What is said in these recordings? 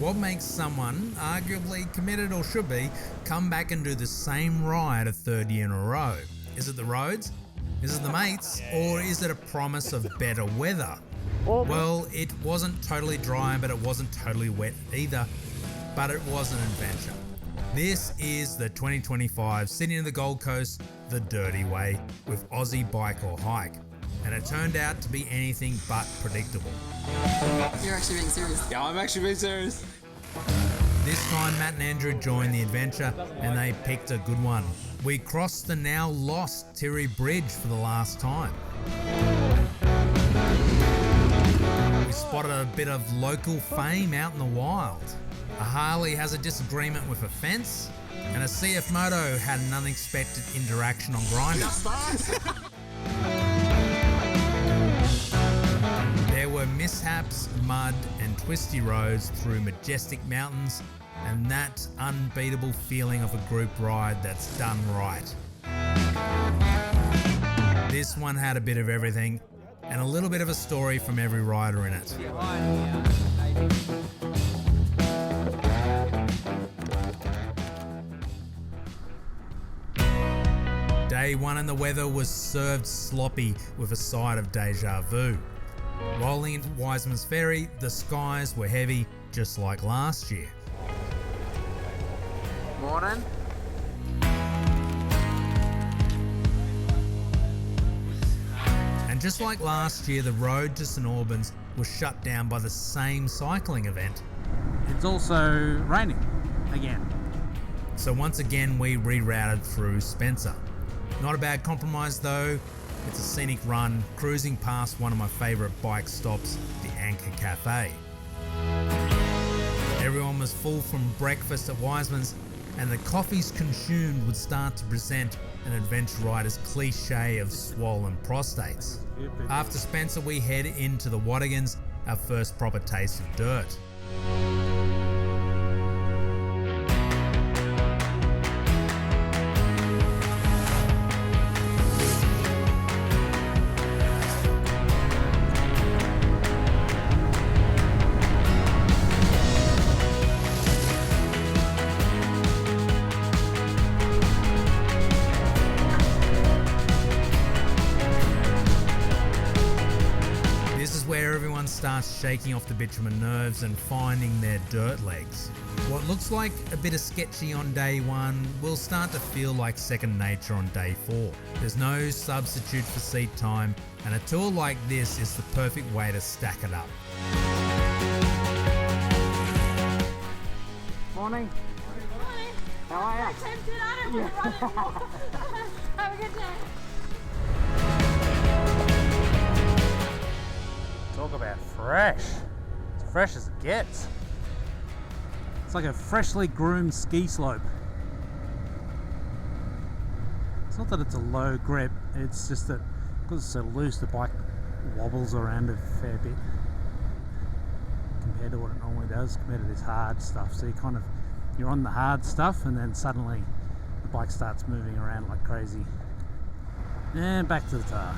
what makes someone, arguably committed or should be, come back and do the same ride a third year in a row? Is it the roads? Is it the mates? Or is it a promise of better weather? Well, it wasn't totally dry, but it wasn't totally wet either. But it was an adventure. This is the 2025 Sydney to the Gold Coast, the dirty way, with Aussie Bike or Hike. And it turned out to be anything but predictable. You're actually being serious? Yeah, I'm actually being serious. This time Matt and Andrew joined the adventure and they picked a good one. We crossed the now lost Tiri Bridge for the last time. We spotted a bit of local fame out in the wild. A Harley has a disagreement with a fence, and a CF Moto had an unexpected interaction on Grindr. There were mishaps, mud and twisty roads through majestic mountains, and that unbeatable feeling of a group ride that's done right. This one had a bit of everything, and a little bit of a story from every rider in it. Day one and the weather was served sloppy with a side of deja vu. Rolling into Wiseman's Ferry, the skies were heavy, just like last year. Morning. And just like last year, the road to St Albans was shut down by the same cycling event. It's also raining again. So once again, we rerouted through Spencer. Not a bad compromise though. It's a scenic run, cruising past one of my favourite bike stops, the Anchor Cafe. Everyone was full from breakfast at Wiseman's, and the coffees consumed would start to present an adventure rider's cliche of swollen prostates. After Spencer, we head into the Wattigans, our first proper taste of dirt. Where everyone starts shaking off the bitumen nerves and finding their dirt legs. What looks like a bit of sketchy on day one will start to feel like second nature on day 4. There's no substitute for seat time, and a tour like this is the perfect way to stack it up. Morning. Morning. How are you? Tempted, I don't want to run anymore. Have a good day. Talk about fresh. It's fresh as it gets. It's like a freshly groomed ski slope. It's not that it's a low grip, it's just that because it's so loose, the bike wobbles around a fair bit compared to what it normally does, compared to this hard stuff. So you're on the hard stuff and then suddenly the bike starts moving around like crazy. And back to the tar.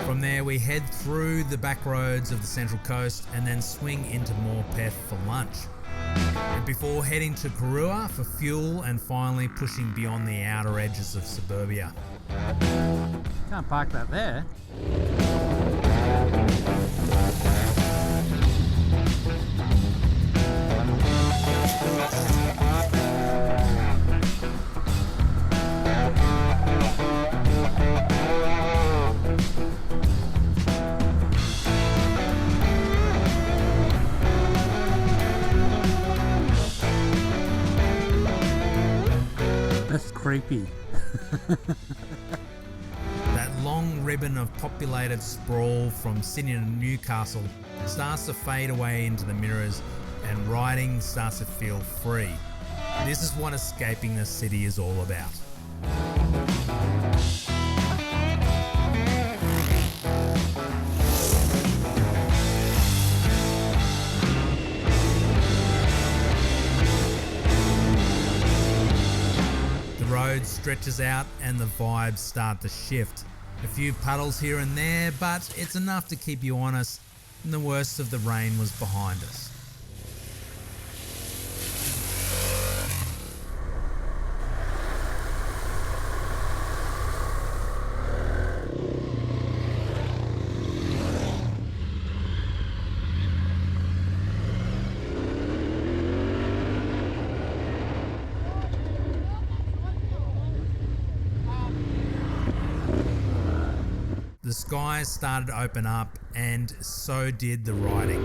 From there we head through the back roads of the Central Coast and then swing into Morpeth for lunch. And before heading to Uralla for fuel and finally pushing beyond the outer edges of suburbia. Can't park that there. That's creepy. That long ribbon of populated sprawl from Sydney to Newcastle starts to fade away into the mirrors and riding starts to feel free. This is what escaping the city is all about. The road stretches out and the vibes start to shift. A few puddles here and there, but it's enough to keep you honest, and the worst of the rain was behind us. skies started to open up, and so did the riding.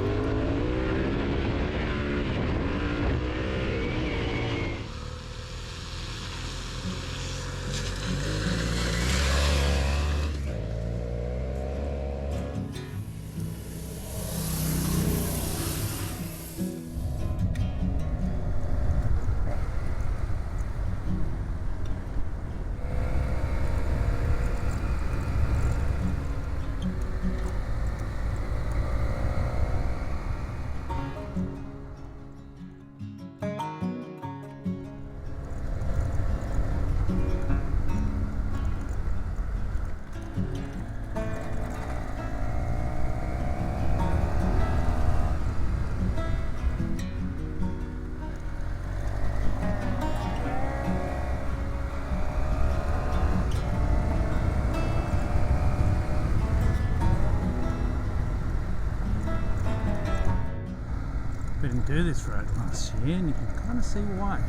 We didn't do this road last year, and you can kind of see why.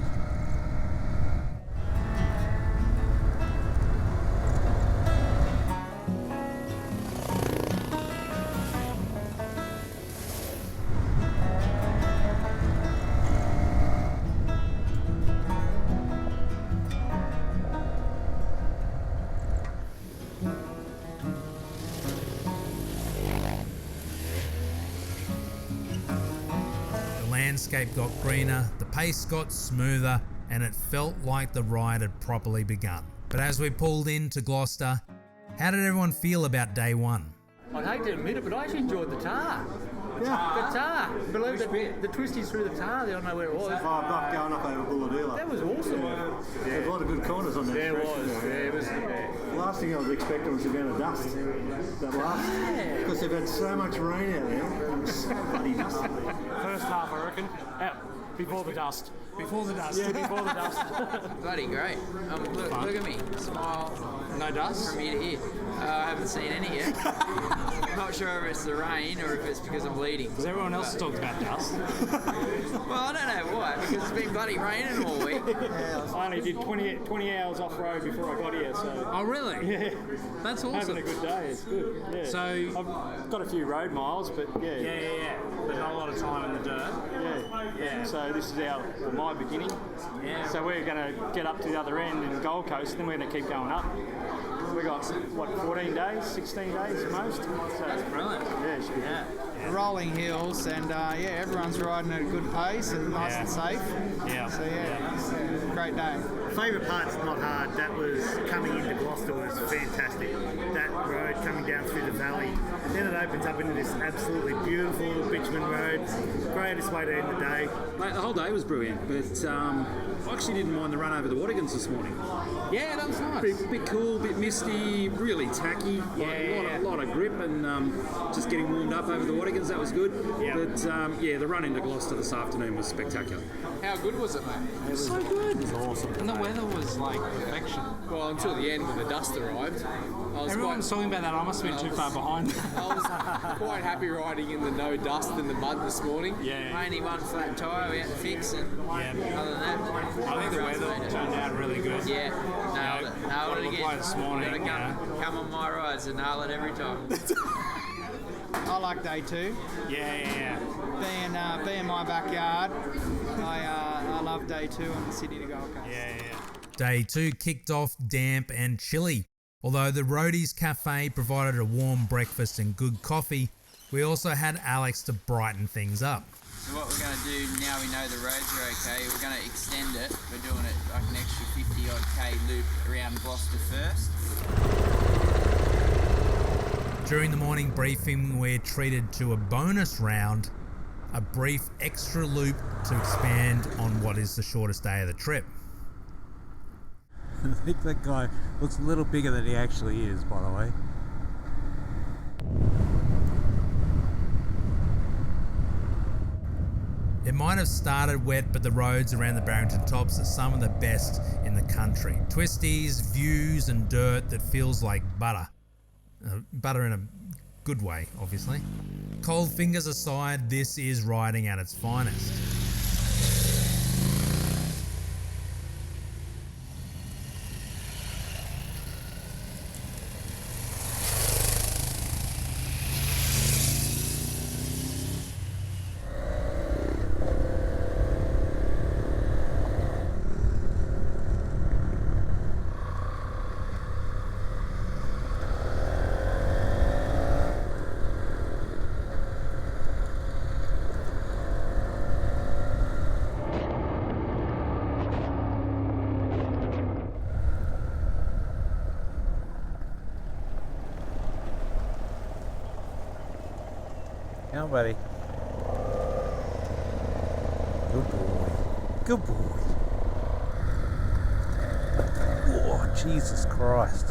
Landscape got greener, the pace got smoother, and it felt like the ride had properly begun. But as we pulled into Gloucester, how did everyone feel about day one? I'd hate to admit it, but I actually enjoyed the tar. The tar. Believe the twisties through the tar, I don't know where it was. Above going up over Bulladoola. That was awesome. There's a lot of good corners on that. Yeah, it was. Yeah, it was. The last thing I was expecting was the amount of dust. That last. Because they've had so much rain out there. It was so bloody dusty. First half, I reckon. Before the dust. Before the dust. Yeah, before the dust. Bloody great. Look at me. Smile. No dust? From ear to ear. I haven't seen any yet. I'm not sure if it's the rain or if it's because I'm bleeding. Because everyone else talks about dust. Well, I don't know why, because it's been bloody raining all week. I only did 20 hours off-road before I got here, so... Oh, really? Yeah. That's awesome. Having a good day, it's good. Yeah. So... I've got a few road miles, but yeah. Yeah. But not a lot of time in the dirt. Yeah. So this is my beginning. Yeah. So we're going to get up to the other end in Gold Coast, then we're going to keep going up. We got, 14 days, 16 days most. So, That's brilliant. Yeah, it should be good. Rolling hills, and everyone's riding at a good pace and nice and safe. Yeah. So it's a great day. Favourite part's not hard. That was coming into Gloucester was fantastic. That road coming down through the valley. Then it opens up into this absolutely beautiful bitumen road. Greatest way to end the day. Mate, the whole day was brilliant, but I actually didn't mind the run over the Wattigans this morning. Yeah, that was nice. Bit cool, bit misty, really tacky. A lot of grip, and just getting warmed up over the Wattigans, that was good. Yeah. But the run into Gloucester this afternoon was spectacular. How good was it, mate? It was so good. It was awesome. And the weather was like perfection. Well, until the end when the dust arrived. Everyone's talking about that. I must have been too far behind. I was quite happy riding in the no dust in the mud this morning. Yeah. Only one flat tyre we had to fix, and other than that, I think the weather turned out really good. yeah, nailed it. Nailed it again. This morning. Come on my rides and nail it every time. I like day two. Yeah. Being my backyard, I love day two on the City to Gold Coast. Yeah. Day two kicked off damp and chilly. Although the Roadies Cafe provided a warm breakfast and good coffee, we also had Alex to brighten things up. So what we're going to do now we know the roads are okay, we're going to extend it. We're doing it like an extra 50 odd K loop around Gloucester first. During the morning briefing, we're treated to a bonus round, a brief extra loop to expand on what is the shortest day of the trip. I think that guy looks a little bigger than he actually is, by the way. It might have started wet, but the roads around the Barrington Tops are some of the best in the country. Twisties, views and dirt that feels like butter. Butter in a good way, obviously. Cold fingers aside, this is riding at its finest. Come on, buddy. Good boy. Good boy. Oh, Jesus Christ.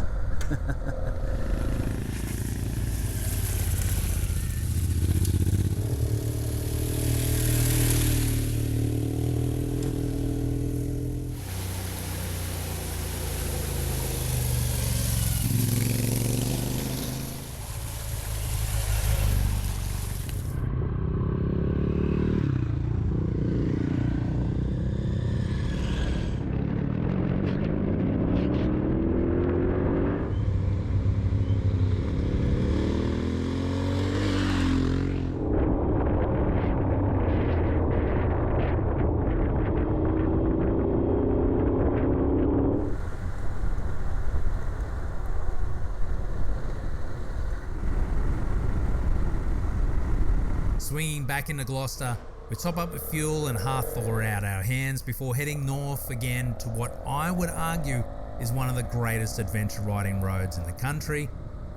Swinging back into Gloucester, we top up with fuel and half thaw out our hands before heading north again to what I would argue is one of the greatest adventure riding roads in the country,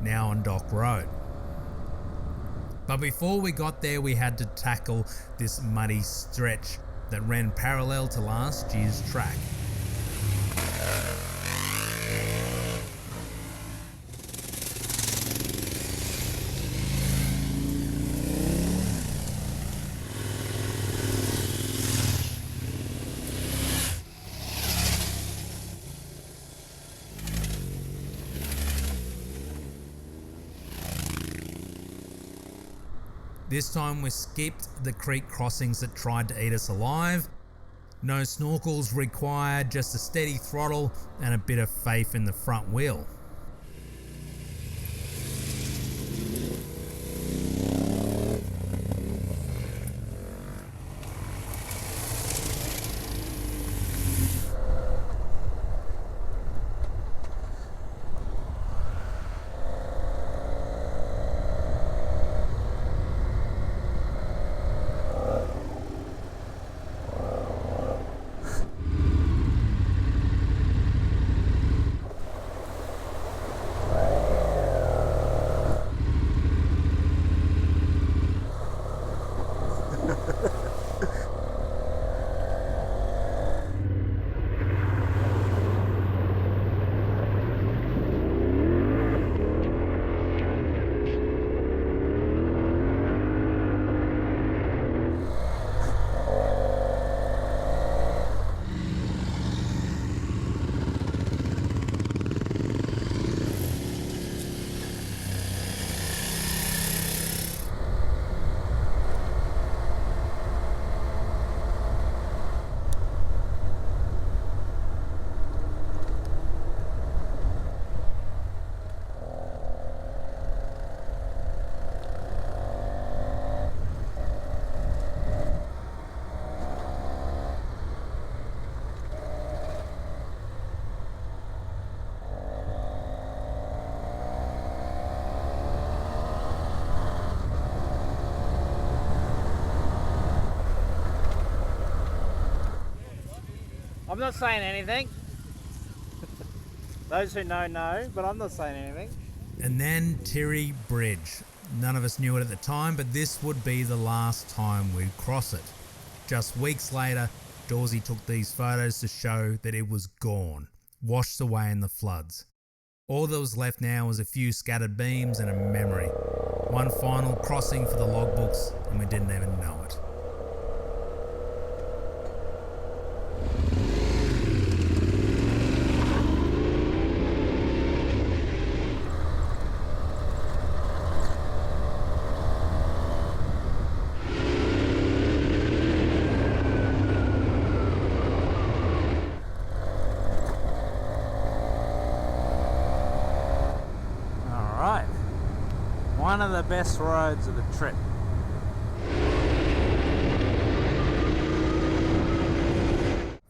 Nowendoc Road. But before we got there, we had to tackle this muddy stretch that ran parallel to last year's track. This time we skipped the creek crossings that tried to eat us alive. No snorkels required, just a steady throttle and a bit of faith in the front wheel. I'm not saying anything. Those who know, but I'm not saying anything. And then Tiri Bridge. None of us knew it at the time, but this would be the last time we'd cross it. Just weeks later, Dawsey took these photos to show that it was gone, washed away in the floods. All that was left now was a few scattered beams and a memory. One final crossing for the logbooks, and we didn't even know it. One of the best roads of the trip.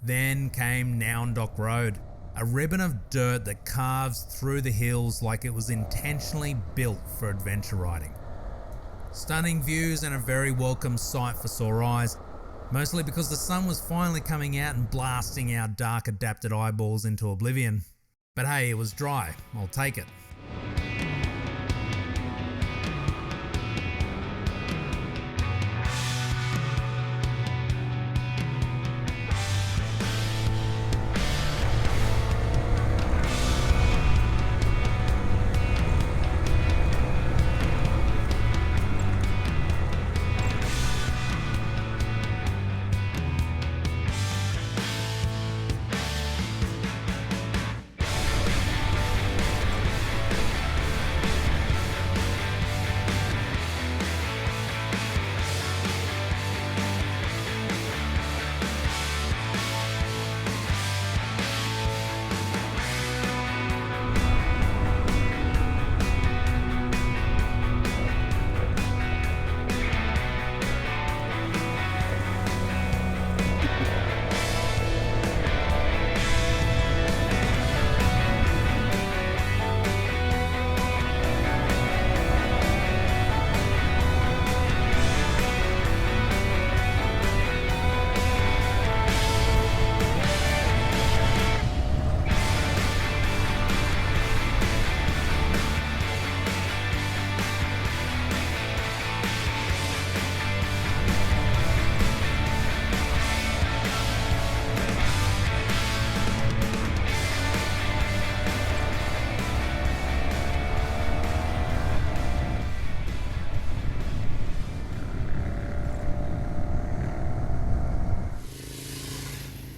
Then came Nowendoc Road, a ribbon of dirt that carves through the hills like it was intentionally built for adventure riding. Stunning views and a very welcome sight for sore eyes, mostly because the sun was finally coming out and blasting our dark adapted eyeballs into oblivion. But hey, it was dry, I'll take it.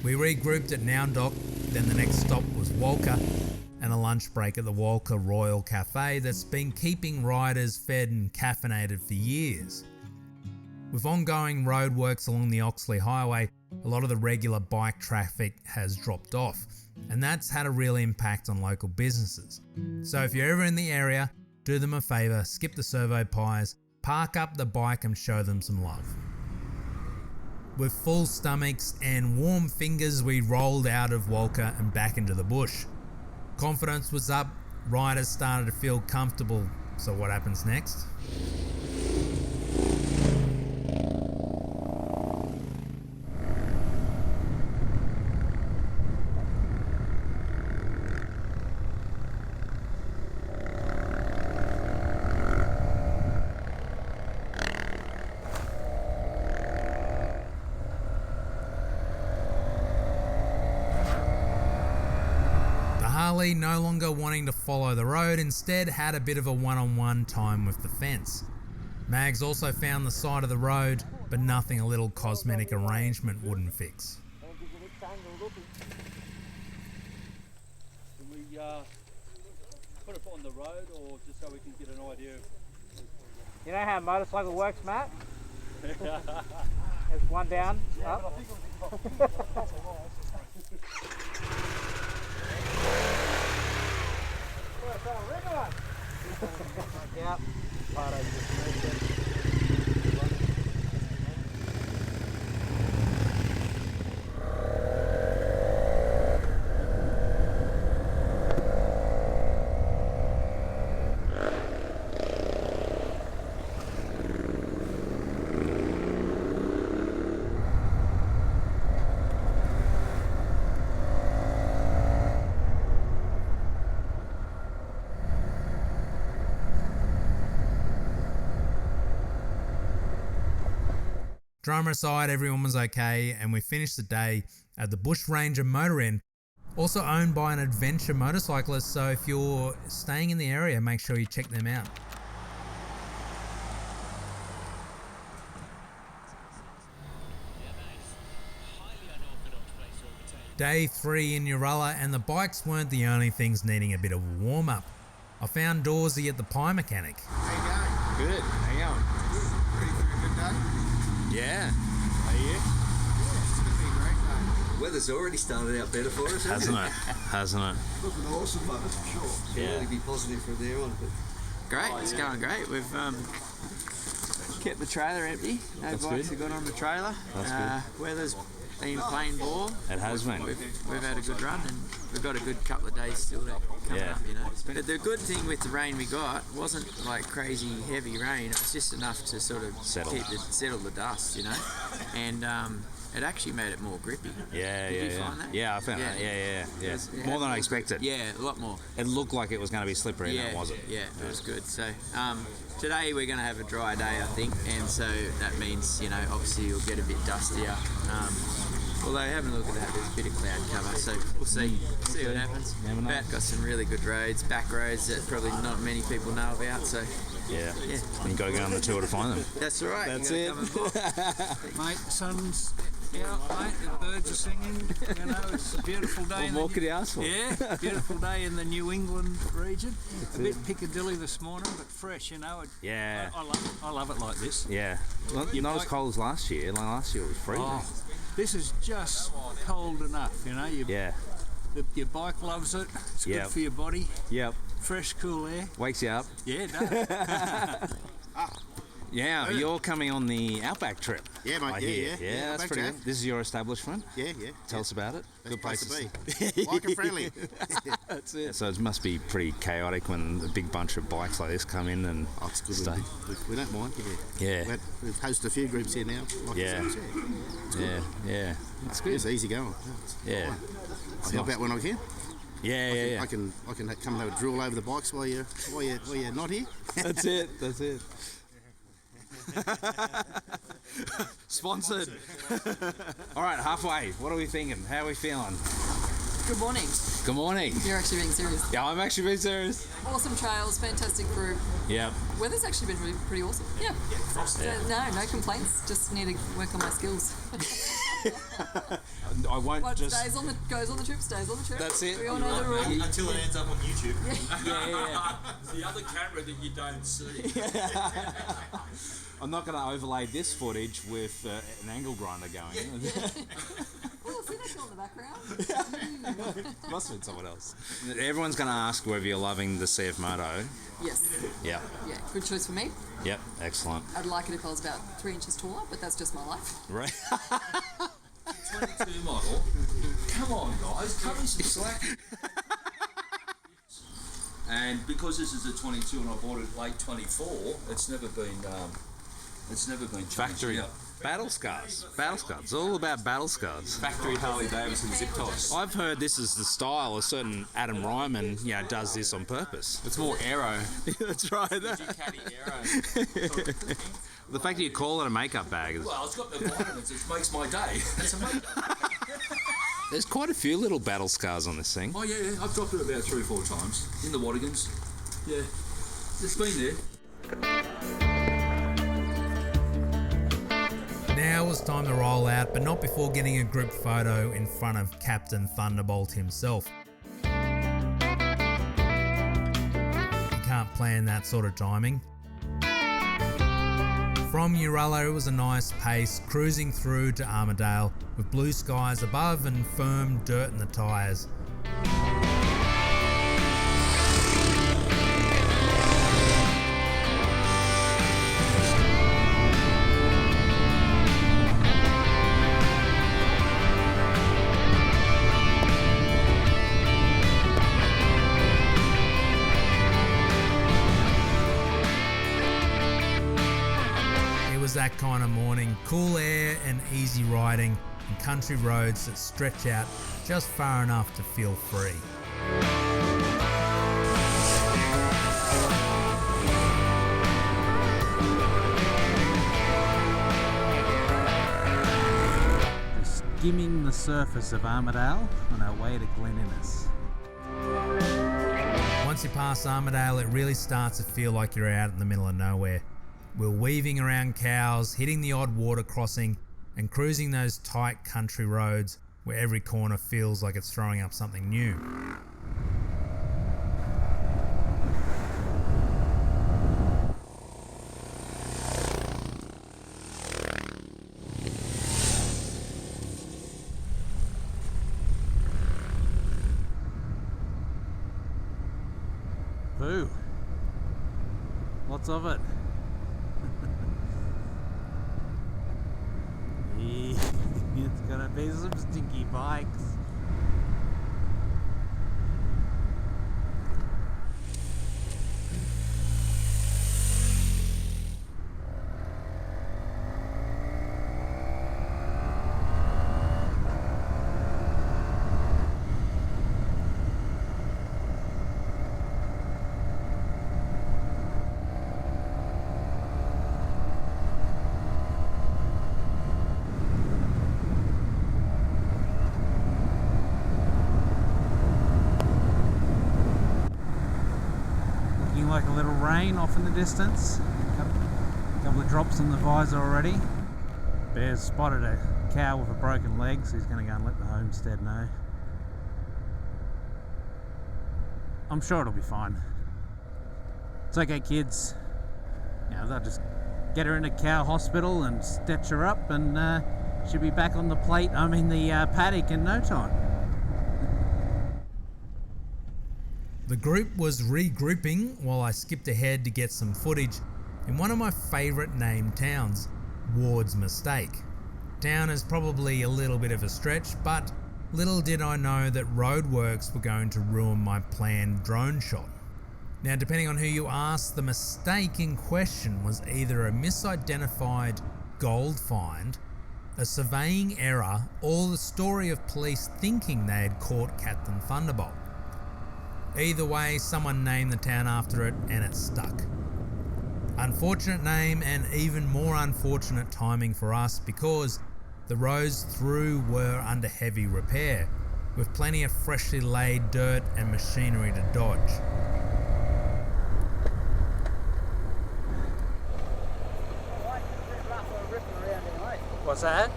We regrouped at Nowendoc, then the next stop was Walker, and a lunch break at the Walker Royal Cafe that's been keeping riders fed and caffeinated for years. With ongoing roadworks along the Oxley Highway, a lot of the regular bike traffic has dropped off, and that's had a real impact on local businesses. So if you're ever in the area, do them a favour, skip the servo pies, park up the bike and show them some love. With full stomachs and warm fingers, we rolled out of Walker and back into the bush. Confidence was up, riders started to feel comfortable, so what happens next? Harley, no longer wanting to follow the road, instead had a bit of a one-on-one time with the fence. Mags also found the side of the road, but nothing a little cosmetic arrangement wouldn't fix. Can we put it on the road, or just so we can get an idea? You know how a motorcycle works, Matt? There's one down, up. Yep. Drama aside, everyone was okay, and we finished the day at the Bush Ranger Motor Inn, also owned by an adventure motorcyclist, so if you're staying in the area, make sure you check them out. Day 3 in Uralla, and the bikes weren't the only things needing a bit of a warm-up. I found Dawsey at the Pie Mechanic. How you going? Good. How you going? Ready for a good day? Yeah. Are you? Yeah, it's going to be a great day. Weather's already started out better for us, hasn't it? Hasn't it? Looking awesome, but for sure. Yeah. Really be positive from there on. But Great, it's going great. We've kept the trailer empty. No That's bikes good. have got on the trailer. That's good. Weather's been plain ball. It has been. We've had a good run, and we've got a good couple of days still coming up, you know. But the good thing with the rain we got wasn't like crazy heavy rain. It was just enough to sort of settle the dust, you know. And it actually made it more grippy. Yeah, Did you find that? Yeah, I found that. Yeah. More than I expected. Yeah, a lot more. It looked like it was going to be slippery, and it wasn't. Yeah, it was good. So today we're going to have a dry day, I think, and so that means, you know, obviously you'll get a bit dustier. Although having a look at that, there's a bit of cloud cover, so we'll see what happens. But got some really good roads, back roads that probably not many people know about. So yeah. You've got to go on the tour to find them. That's right. That's it. Mate, sun's out, mate, the birds are singing, you know, it's a beautiful day. What more could you ask for? Yeah, beautiful day in the New England region. A bit Piccadilly this morning, but fresh, you know. Yeah. I love it like this. Yeah. Well, not as cold as last year. Like last year it was freezing. Oh, this is just cold enough, you know. Your bike loves it. It's good for your body. Yep. Fresh, cool air. Wakes you up. Yeah, it does. Yeah, you're coming on the Outback trip. yeah, mate. Yeah, that's pretty good. This is your establishment. Yeah. Tell us about it. Best Good place to be. Like and friendly. That's it. So it must be pretty chaotic when a big bunch of bikes like this come in and It's good. stay. We don't mind. Yeah. We've hosted a few groups here now. Like yourselves, Yeah. That's good. It's easy going. Yeah. I'll help out when I can. Yeah. I can come and have a drill over the bikes while you're not here. That's it. Sponsored. All right, halfway. What are we thinking? How are we feeling? Good morning. Good morning. You're actually being serious. Yeah, I'm actually being serious. Awesome trails, fantastic group. Yeah. Weather's actually been pretty awesome. Yeah. No complaints. Just need to work on my skills. I won't What just. goes on the trip, stays on the trip. That's it. We all know the rule. Until it ends up on YouTube. Yeah. It's the other camera that you don't see. I'm not going to overlay this footage with an angle grinder going. Oh, see that girl in the background? Must have been someone else. Everyone's going to ask whether you're loving the CF Moto. Yes. Yeah. Yeah, good choice for me. Yep. Excellent. I'd like it if I was about 3 inches taller, but that's just my life. Right. 22 model. Come on, guys, cut me some slack. And because this is a 22 and I bought it late 24, it's never been changed. Factory. Yeah. Battle scars. It's all about battle scars. Factory Harley Davidson zip ties. I've heard this is the style. A certain Adam Ryman, does this on purpose. It's more aero. That's right. Ducati aero. The fact that you call it a makeup bag is... Well, it's got the vitamins. It makes my day. It's a makeup. There's quite a few little battle scars on this thing. Oh yeah, I've dropped it about 3 or 4 times in the Wattigans. Yeah, it's been there. Now it's time to roll out, but not before getting a group photo in front of Captain Thunderbolt himself. You can't plan that sort of timing. From Uralla, it was a nice pace, cruising through to Armadale with blue skies above and firm dirt in the tyres. That kind of morning, cool air and easy riding and country roads that stretch out just far enough to feel free. We're skimming the surface of Armadale on our way to Glen Innes. Once you pass Armadale, it really starts to feel like you're out in the middle of nowhere. We're weaving around cows, hitting the odd water crossing, and cruising those tight country roads where every corner feels like it's throwing up something new. Boo. Lots of it. It's gonna be some stinky bikes. Like a little rain off in the distance. Couple of drops on the visor already. Bear's spotted a cow with a broken leg, so he's going to go and let the homestead know. I'm sure it'll be fine. It's okay, kids. They'll just get her in a cow hospital and stitch her up, and she'll be back on the the paddock in no time. The group was regrouping while I skipped ahead to get some footage in one of my favourite named towns, Ward's Mistake. Town is probably a little bit of a stretch, but little did I know that roadworks were going to ruin my planned drone shot. Now, depending on who you ask, the mistake in question was either a misidentified gold find, a surveying error, or the story of police thinking they had caught Captain Thunderbolt. Either way, someone named the town after it and it stuck. Unfortunate name and even more unfortunate timing for us because the roads through were under heavy repair, with plenty of freshly laid dirt and machinery to dodge. What's that?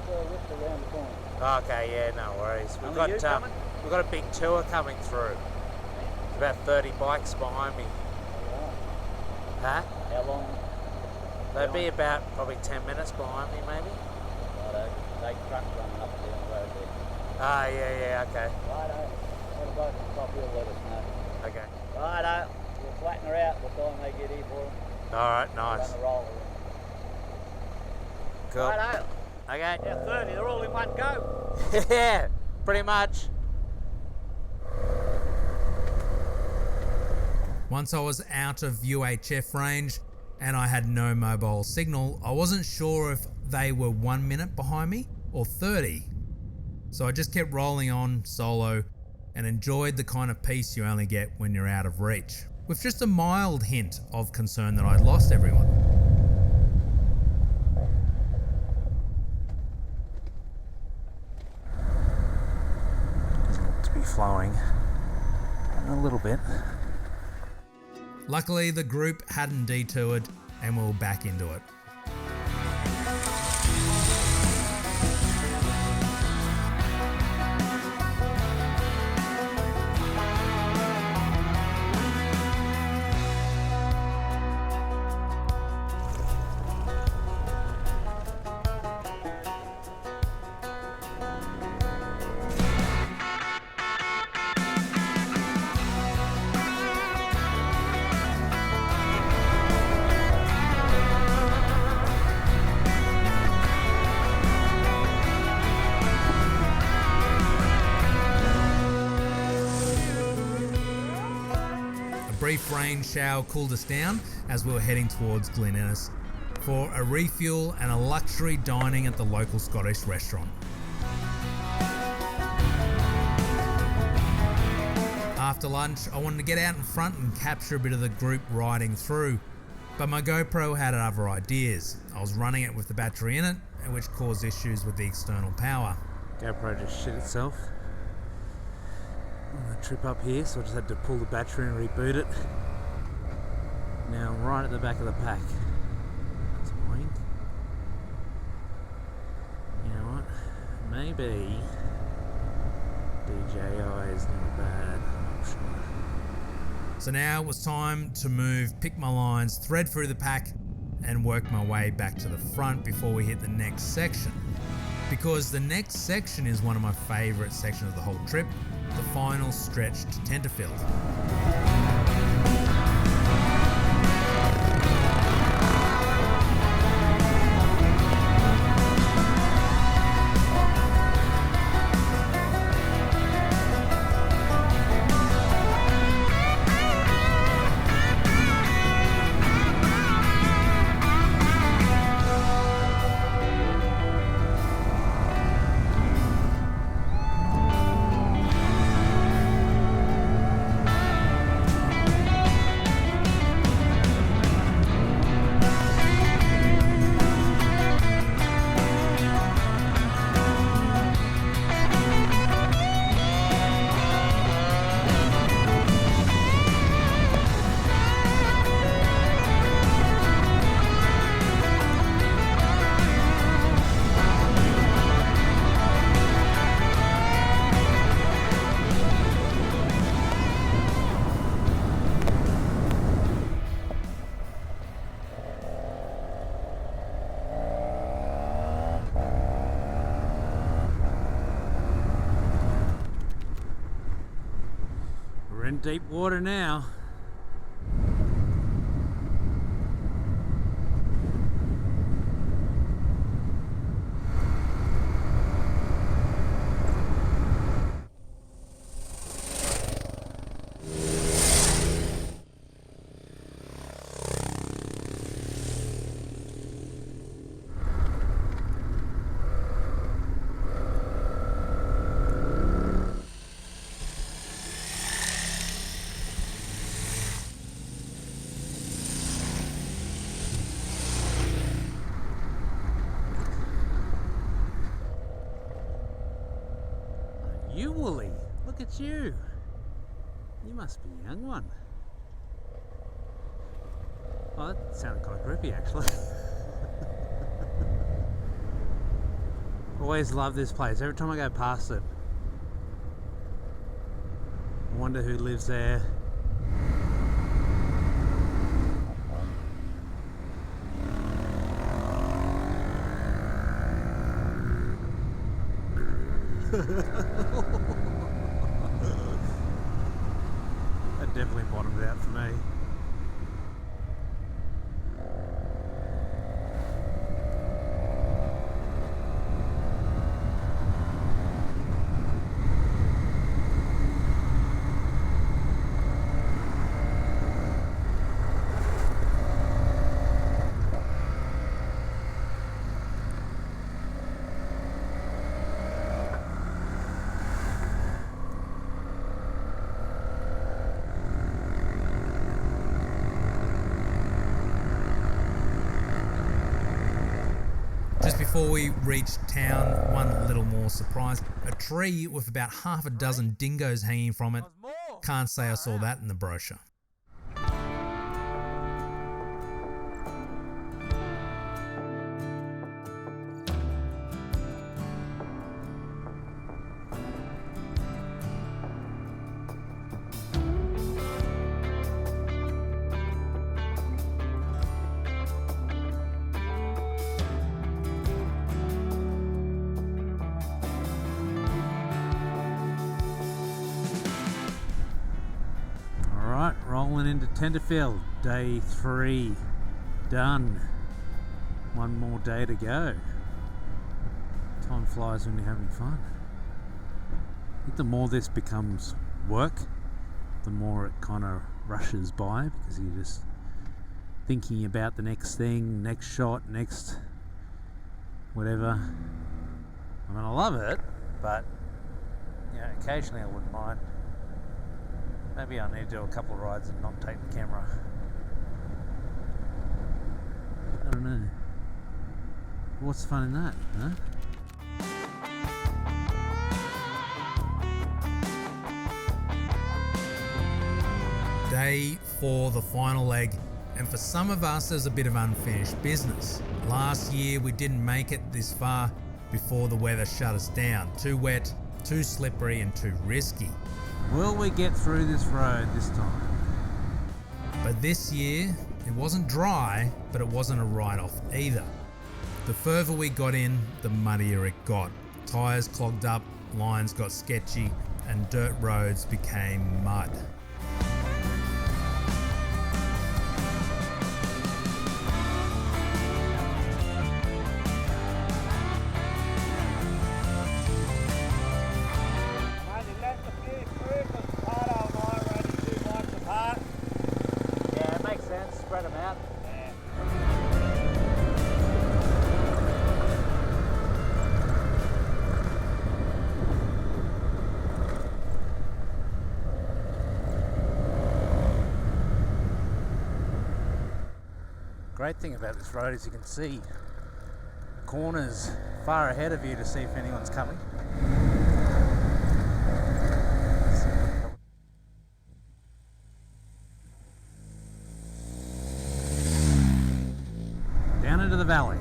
around the corner. Okay, yeah, no worries. Only you coming? We've got a big tour coming through. There's about 30 bikes behind me. Huh? How long? They'll be about probably 10 minutes behind me, maybe. Righto. They trucks running up and down the road there. Ah, yeah, okay. Righto. When a boat can stop, you'll let us know. Okay. Righto. We'll flatten her out by the time they get here for them. Alright, nice. Run the roller in. Cool. Righto. Okay. Yeah, 30. They're all in one go. Yeah, pretty much. Once I was out of UHF range and I had no mobile signal, I wasn't sure if they were 1 minute behind me or 30. So I just kept rolling on solo and enjoyed the kind of peace you only get when you're out of reach, with just a mild hint of concern that I'd lost everyone. Doesn't look to be flowing. A little bit. Luckily, the group hadn't detoured and we were back into it. Brief rain shower cooled us down as we were heading towards Glen Innes for a refuel and a luxury dining at the local Scottish restaurant. After lunch, I wanted to get out in front and capture a bit of the group riding through, but my GoPro had other ideas. I was running it with the battery in it, which caused issues with the external power. GoPro just shit itself on the trip up here, so I just had to pull the battery and reboot it. Now I'm right at the back of the pack. It's annoying. You know what? Maybe DJI is not bad. I'm not sure. So now it was time to move, pick my lines, thread through the pack, and work my way back to the front before we hit the next section. Because the next section is one of my favourite sections of the whole trip, the final stretch to Tenterfield. We're in deep water now. You, Wooly, look at you. You must be a young one. Oh, that sounded kind of creepy, actually. Always love this place. Every time I go past it, I wonder who lives there. That definitely bottomed out for me. Just before we reached town, one little more surprise. A tree with about half a dozen dingoes hanging from it. Can't say I saw that in the brochure. Rolling into Tenterfield, day 3 done. One more day to go. Time flies when you're having fun. I think the more this becomes work, the more it kind of rushes by, because you're just thinking about the next thing, next shot, next whatever. I mean, I love it, but occasionally I wouldn't mind. Maybe I need to do a couple of rides and not take the camera. I don't know. What's the fun in that, huh? Day 4, the final leg, and for some of us there's a bit of unfinished business. Last year we didn't make it this far before the weather shut us down. Too wet, too slippery and too risky. Will we get through this road this time? But this year, it wasn't dry, but it wasn't a write-off either. The further we got in, the muddier it got. Tyres clogged up, lines got sketchy, and dirt roads became mud. Great thing about this road is you can see corners far ahead of you to see if anyone's coming. Down into the valley.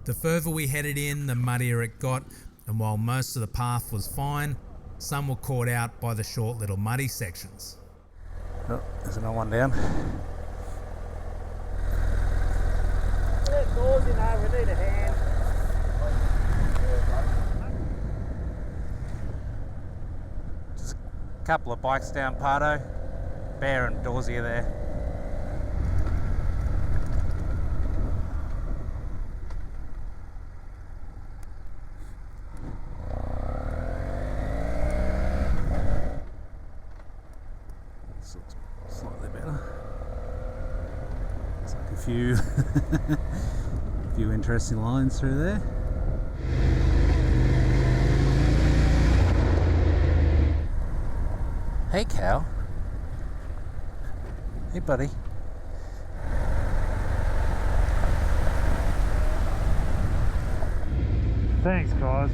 The further we headed in, the muddier it got, and while most of the path was fine, some were caught out by the short little muddy sections. Oh, there's another one down. Let doors in there, we need a hand. Just a couple of bikes down Pardo. Bear and Dawsey are there. Slightly better. It's like a few interesting lines through there. Hey cow, Hey, buddy. Thanks, guys.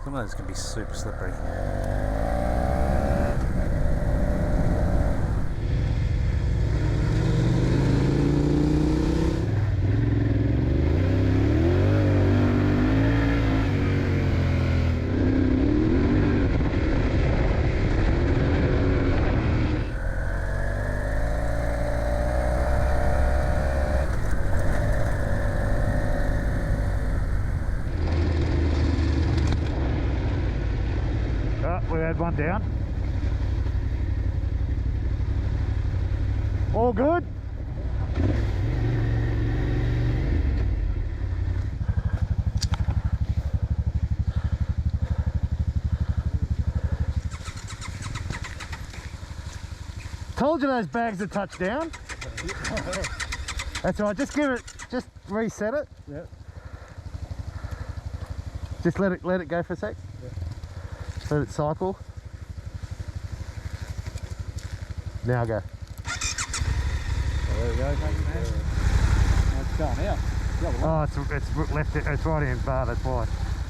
Some of those can be super slippery. We had one down. All good? Told you those bags would touch down. That's all right, just reset it. Yeah. Just let it go for a sec. Let it cycle. Now go. There we go. It's going out. Oh, it's left. It's right hand bar. That's why.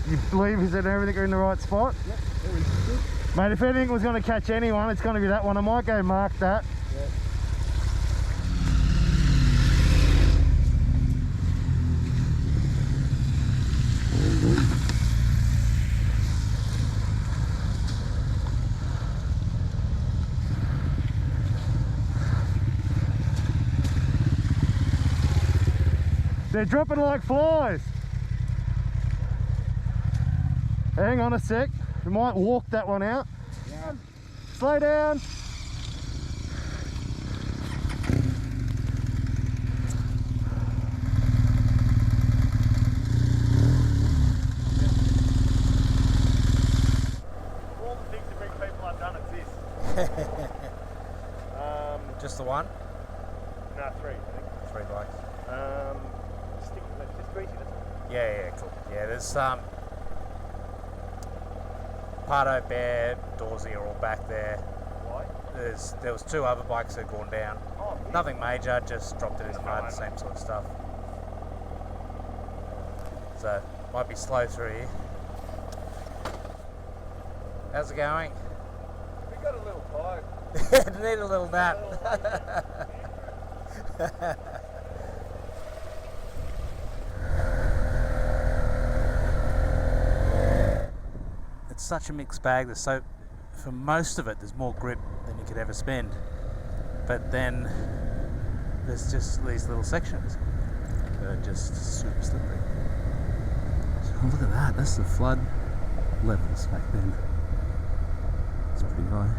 You believe is that everything are in the right spot? Yep. Everything's good. Mate, if anything was going to catch anyone, it's going to be that one. I might go mark that. Yep. They're dropping like flies. Hang on a sec. We might walk that one out. Yeah. Slow down. All the things to bring people I've done exist. Just the one? No, three, I think. 3 bikes. Stick with it. Just greasy, that's all. Yeah, cool. Yeah, there's Pardo, Bear, Dawsey are all back there. Why? There was 2 other bikes that had gone down. Oh, yeah. Nothing major, just dropped it in the mud, same sort of stuff. So, might be slow through here. How's it going? We got a little tired. Need a little nap. It's such a mixed bag. For most of it, there's more grip than you could ever spend. But then there's just these little sections that are just super slippery. So look at that. That's the flood levels back then. It's pretty high.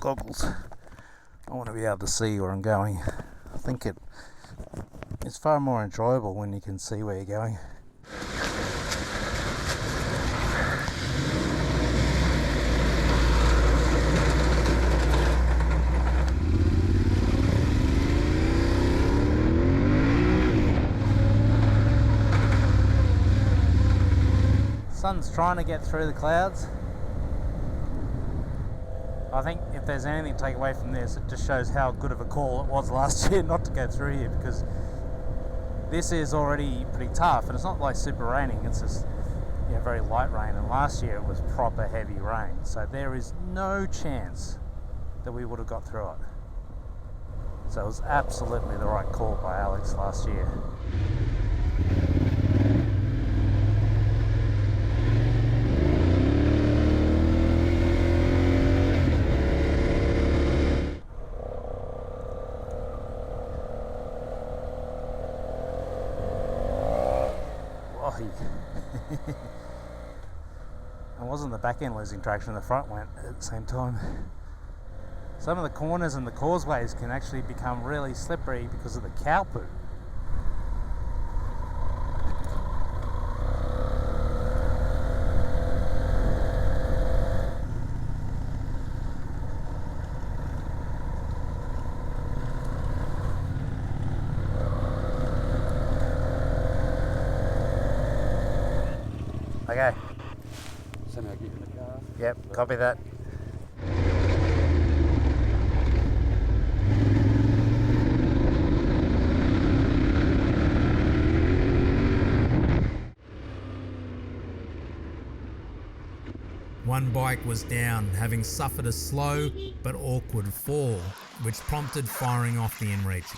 Goggles. I want to be able to see where I'm going. I think it's far more enjoyable when you can see where you're going. Sun's trying to get through the clouds. I think if there's anything to take away from this, it just shows how good of a call it was last year not to go through here, because this is already pretty tough, and it's not like super raining, it's just very light rain, and last year it was proper heavy rain, so there is no chance that we would have got through it. So it was absolutely the right call by Alex last year. I wasn't the back end losing traction, the front went at the same time. Some of the corners and the causeways can actually become really slippery because of the cow poo. Okay. Somehow get in the car. Yep, copy that. One bike was down, having suffered a slow but awkward fall, which prompted firing off the inReach.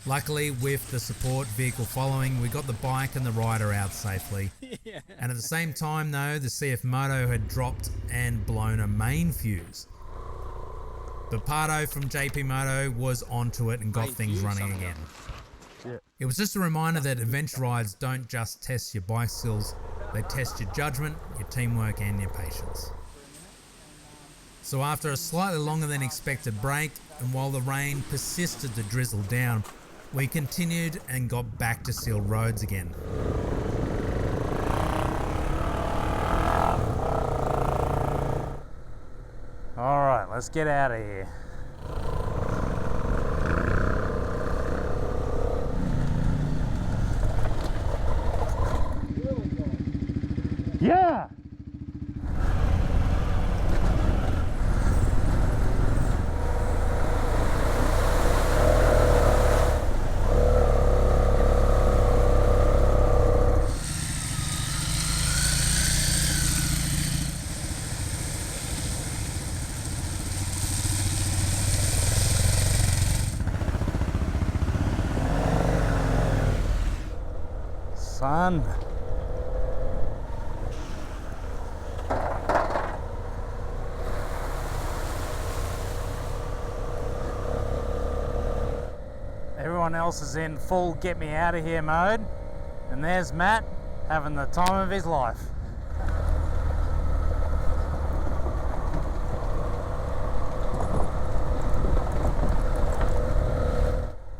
Luckily, with the support vehicle following, we got the bike and the rider out safely. And at the same time though, the CF Moto had dropped and blown a main fuse. But Pardo from JP Moto was onto it and got things running again. It was just a reminder that adventure rides don't just test your bike skills, they test your judgment, your teamwork and your patience. So after a slightly longer than expected break, and while the rain persisted to drizzle down, we continued and got back to sealed roads again. Alright, let's get out of here. Yeah! Son. Everyone else is in full get me out of here mode, and there's Matt having the time of his life.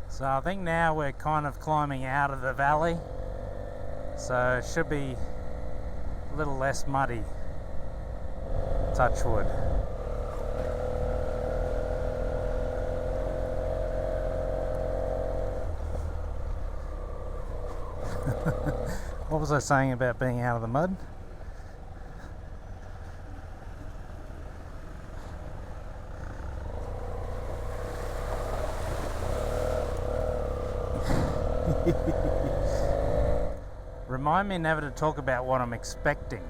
So I think now we're kind of climbing out of the valley, so it should be a little less muddy, touch wood. What was I saying about being out of the mud? Remind me never to talk about what I'm expecting.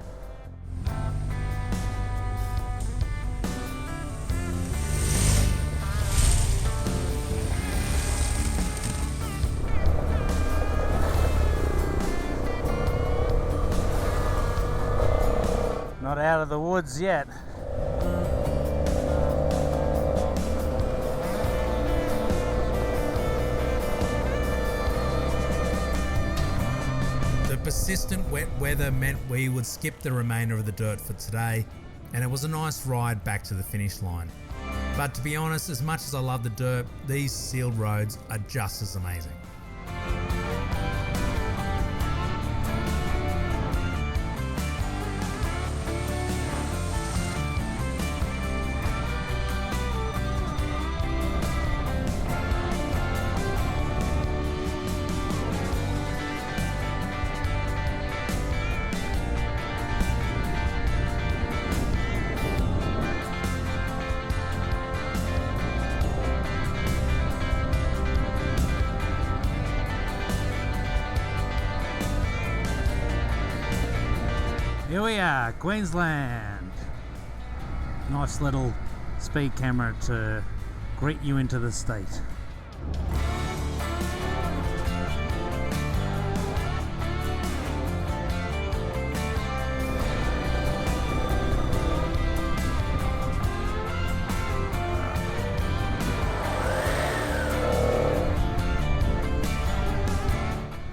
Not out of the woods yet. The persistent wet weather meant we would skip the remainder of the dirt for today, and it was a nice ride back to the finish line. But to be honest, as much as I love the dirt, these sealed roads are just as amazing. Here we are, Queensland. Nice little speed camera to greet you into the state.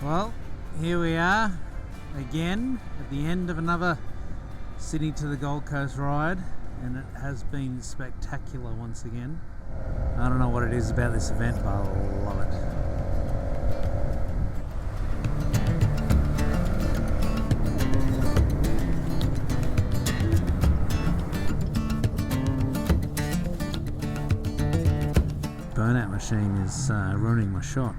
Well, here we are again at the end of another Sydney to the Gold Coast ride, and it has been spectacular once again. I don't know what it is about this event, but I love it. Burnout machine is ruining my shot.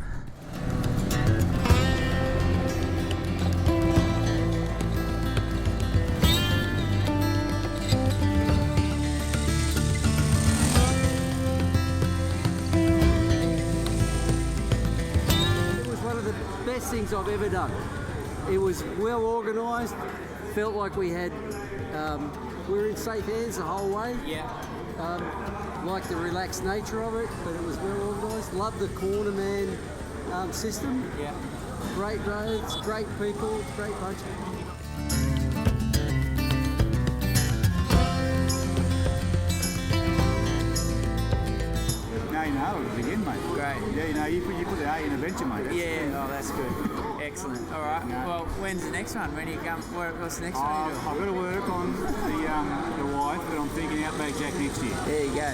best things I've ever done. It was well organised. Felt like we had we were in safe hands the whole way. Yeah. Like the relaxed nature of it, but it was well organised. Love the corner man system. Yeah. Great roads, great people, great bunch. No, you know, it was again, mate. Great. Yeah, you know, you put the A in adventure, mate. Yeah, oh, that's good. Excellent. All right. Yeah. Well, when's the next one? When do you come? What's the next one you I've got to work on the wife, but I'm thinking Outback Jack next year. There you go.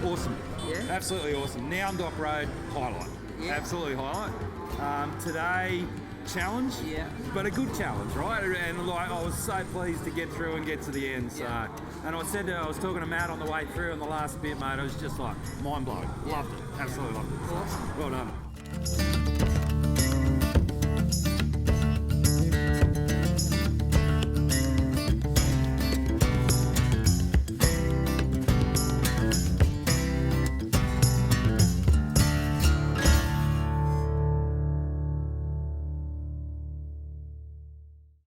Awesome. Yeah? Absolutely awesome. Nowendoc Road, highlight. Yeah. Absolutely highlight. Today, challenge, but a good challenge, right? And like, I was so pleased to get through and get to the end. So, and I was talking to Matt on the way through on the last bit, mate. It was just like mind blowing. Loved it. Absolutely loved it. Awesome. Well done.